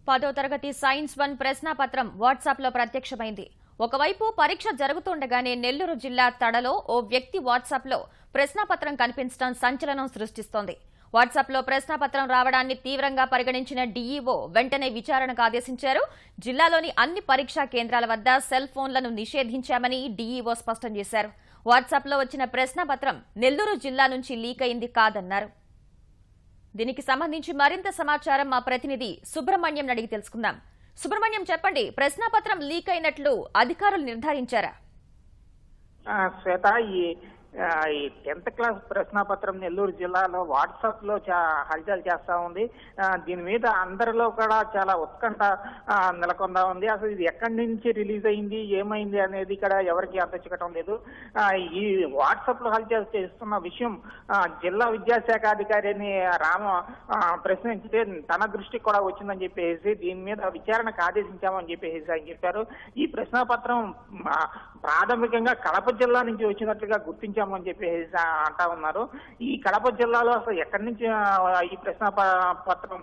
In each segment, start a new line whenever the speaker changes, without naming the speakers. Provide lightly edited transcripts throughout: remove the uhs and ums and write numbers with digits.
10వ తరగతి సైన్స్ 1 ప్రశ్నాపత్రం వాట్సాప్లో ప్రత్యక్షమైంది. ఒకవైపు పరీక్ష జరుగుతుండగానే నెల్లూరు జిల్లా తడలో ఓ వ్యక్తి వాట్సాప్లో ప్రశ్నాపత్రం కనిపించడం సంచలనం సృష్టిస్తోంది. వాట్సాప్లో ప్రశ్నాపత్రం రావడాన్ని తీవ్రంగా పరిగణించిన డీఈఓ వెంటనే విచారణకు ఆదేశించారు. జిల్లాలోని అన్ని పరీక్షా కేంద్రాల వద్ద సెల్ ఫోన్లను నిషేధించామని డీఈఓ స్పష్టం చేశారు. వాట్సాప్లో వచ్చిన ప్రశ్నాపత్రం నెల్లూరు జిల్లా నుంచి లీక్ అయింది కాదన్నారు. దీనికి సంబంధించి మరింత సమాచారం మా ప్రతినిధి సుబ్రహ్మణ్యం అడిగి తెలుసుకుందాం. సుబ్రహ్మణ్యం, చెప్పండి, ప్రశ్నాపత్రం లీక్ అయినట్లు అధికారులు నిర్ధారించారా?
శ్వేత, ఈ 10th క్లాస్ ప్రశ్నాపత్రం నెల్లూరు జిల్లాలో వాట్సాప్ లో హల్చల్ చేస్తా ఉంది. దీని మీద అందరిలో కూడా చాలా ఉత్కంఠ నెలకొందా ఉంది. అసలు ఇది ఎక్కడి నుంచి రిలీజ్ అయింది, ఏమైంది అనేది ఇక్కడ ఎవరికి అంతచిక్కటం లేదు. ఈ వాట్సాప్ లో హల్చల్ చేస్తున్న విషయం జిల్లా విద్యాశాఖ అధికారిని రామ ప్రశ్నించితే తన దృష్టికి కూడా వచ్చిందని చెప్పేసి దీని మీద విచారణకు ఆదేశించామని చెప్పేసి ఆయన చెప్పారు. ఈ ప్రశ్నాపత్రం ప్రాథమికంగా కడప జిల్లా నుంచి వచ్చినట్లుగా గుర్తించామని చెప్పేసి అంటా ఉన్నారు. ఈ కడప జిల్లాలో అసలు ఎక్కడి నుంచి ఈ ప్రశ్నాపత్రం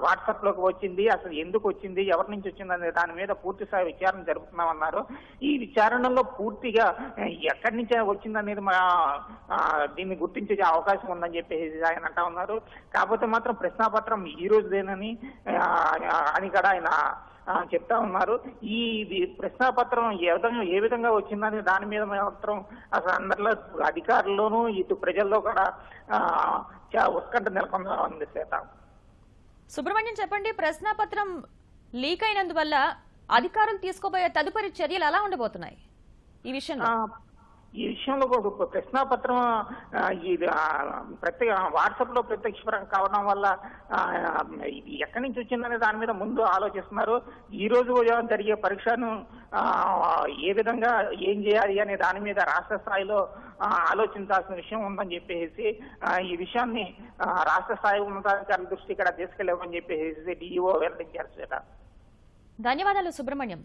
వాట్సాప్ లోకి వచ్చింది, అసలు ఎందుకు వచ్చింది, ఎవరి నుంచి వచ్చింది అనే దాని మీద పూర్తి స్థాయి విచారణ జరుపుతున్నామన్నారు. ఈ విచారణలో పూర్తిగా ఎక్కడి నుంచి వచ్చిందనేది దీన్ని గుర్తించే అవకాశం ఉందని చెప్పేసి ఆయన అంటా ఉన్నారు. కాకపోతే మాత్రం ప్రశ్నాపత్రం ఈ రోజుదేనని అని కూడా ఆయన చెప్తా ఉన్నారు. ఈ ప్రశ్నాపత్రం ఏ విధంగా వచ్చిందని దాని మీద మాత్రం అసలు అందరిలో అధికారుల్లోనూ ఇటు ప్రజల్లో కూడా ఉత్కంఠ నెలకొందా ఉంది. శ్వేత,
సుబ్రహ్మణ్యం, చెప్పండి, ప్రశ్నాపత్రం లీక్ అయినందువల్ల అధికారులు తీసుకోబోయే తదుపరి చర్యలు ఎలా ఉండబోతున్నాయి ఈ విషయంలో?
ఈ విషయంలో ప్రశ్నాపత్రం వాట్సాప్ లో ప్రత్యక్షం కావడం వల్ల ఇది ఎక్కడి నుంచి వచ్చిందనే దాని మీద ముందు ఆలోచిస్తున్నారు. ఈ రోజు జరిగే పరీక్షను ఏ విధంగా ఏం చేయాలి అనే దాని మీద రాష్ట్ర స్థాయిలో ఆలోచించాల్సిన విషయం ఉందని చెప్పేసి ఈ విషయాన్ని రాష్ట్ర స్థాయి ఉన్నతాధికారుల దృష్టి ఇక్కడ తీసుకెళ్ళమని చెప్పేసి డిఈఓ వెల్లడించారు.
ధన్యవాదాలు సుబ్రహ్మణ్యం.